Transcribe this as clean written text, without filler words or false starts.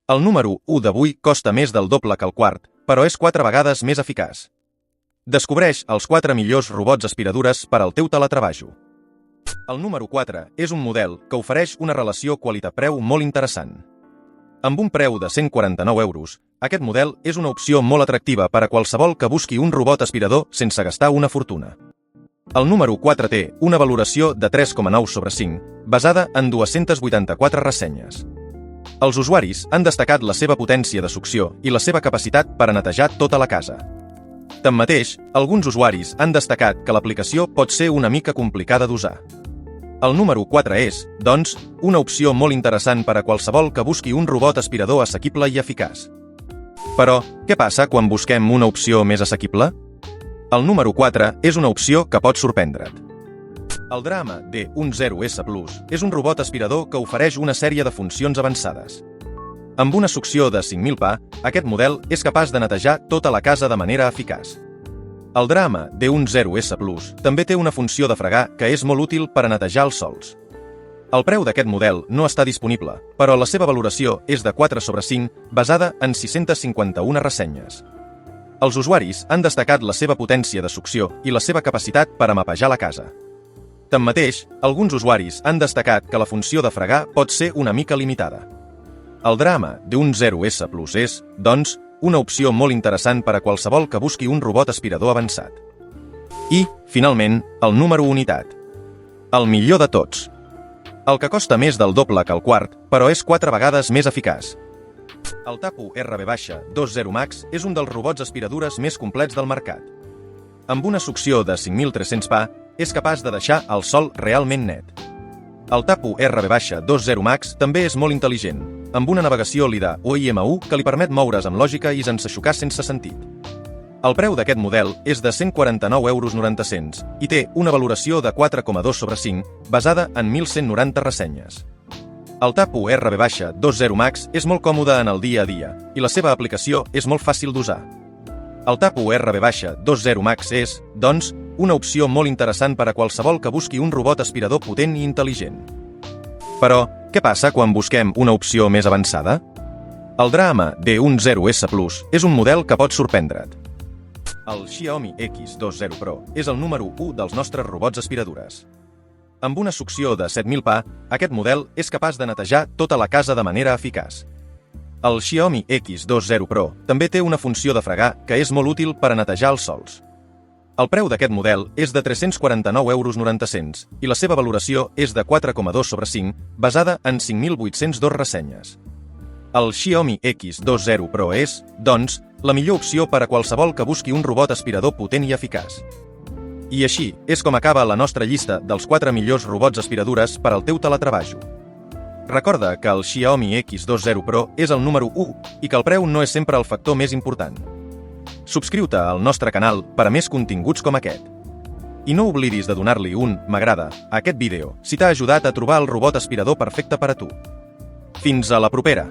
El número 1 d'avui costa més del doble que el quart, però és 4 vegades més eficaç. Descobreix els 4 millors robots aspiradores per al teu teletreballo. El número 4 és un model que ofereix una relació qualitat-preu molt interessant. Amb un preu de 149 euros, aquest model és una opció molt atractiva per a qualsevol que busqui un robot aspirador sense gastar una fortuna. El número 4 té una valoració de 3,9 sobre 5, basada en 284 ressenyes. Els usuaris han destacat la seva potència de succió i la seva capacitat per a netejar tota la casa. Tanmateix, alguns usuaris han destacat que l'aplicació pot ser una mica complicada d'usar. El número 4 és, doncs, una opció molt interessant per a qualsevol que busqui un robot aspirador assequible i eficaç. Però, què passa quan busquem una opció més assequible? El número 4 és una opció que pot sorprendre't. El Drama D10S Plus és un robot aspirador que ofereix una sèrie de funcions avançades. Amb una succió de 5.000 pa, aquest model és capaç de netejar tota la casa de manera eficaç. El Drama D10S Plus també té una funció de fregar que és molt útil per a netejar els sòls. El preu d'aquest model no està disponible, però la seva valoració és de 4 sobre 5, basada en 651 ressenyes. Els usuaris han destacat la seva potència de succió i la seva capacitat per a mapejar la casa. Tanmateix, alguns usuaris han destacat que la funció de fregar pot ser una mica limitada. El Drama D10S Plus és, doncs, una opció molt interessant per a qualsevol que busqui un robot aspirador avançat. I, finalment, el número unitat. El millor de tots. El que costa més del doble que el quart, però és 4 vegades més eficaç. El Tapu RB-20 Max és un dels robots aspiradores més complets del mercat. Amb una succió de 5.300 pa, és capaç de deixar el sòl realment net. El Tapu RB-20 Max també és molt intel·ligent, amb una navegació LiDAR o IMU que li permet moure's amb lògica i sense xocar sense sentit. El preu d'aquest model és de 149,90 € i té una valoració de 4,2 sobre 5, basada en 1.190 ressenyes. El Tapu RB-20 Max és molt còmode en el dia a dia i la seva aplicació és molt fàcil d'usar. El Tapu RB-20 Max és, doncs, una opció molt interessant per a qualsevol que busqui un robot aspirador potent i intel·ligent. Però, què passa quan busquem una opció més avançada? El Drama D10S Plus és un model que pot sorprendre't. El Xiaomi X20 Pro és el número 1 dels nostres robots aspiradores. Amb una succió de 7.000 pa, aquest model és capaç de netejar tota la casa de manera eficaç. El Xiaomi X20 Pro també té una funció de fregar que és molt útil per a netejar els sòls. El preu d'aquest model és de 349,90 € i la seva valoració és de 4,2 sobre 5, basada en 5.802 ressenyes. El Xiaomi X20 Pro és, doncs, la millor opció per a qualsevol que busqui un robot aspirador potent i eficaç. I així és com acaba la nostra llista dels 4 millors robots aspiradores per al teu teletreballo. Recorda que el Xiaomi X20 Pro és el número 1 i que el preu no és sempre el factor més important. Subscriu-te al nostre canal per a més continguts com aquest. I no oblidis de donar-li un m'agrada a aquest vídeo si t'ha ajudat a trobar el robot aspirador perfecte per a tu. Fins a la propera!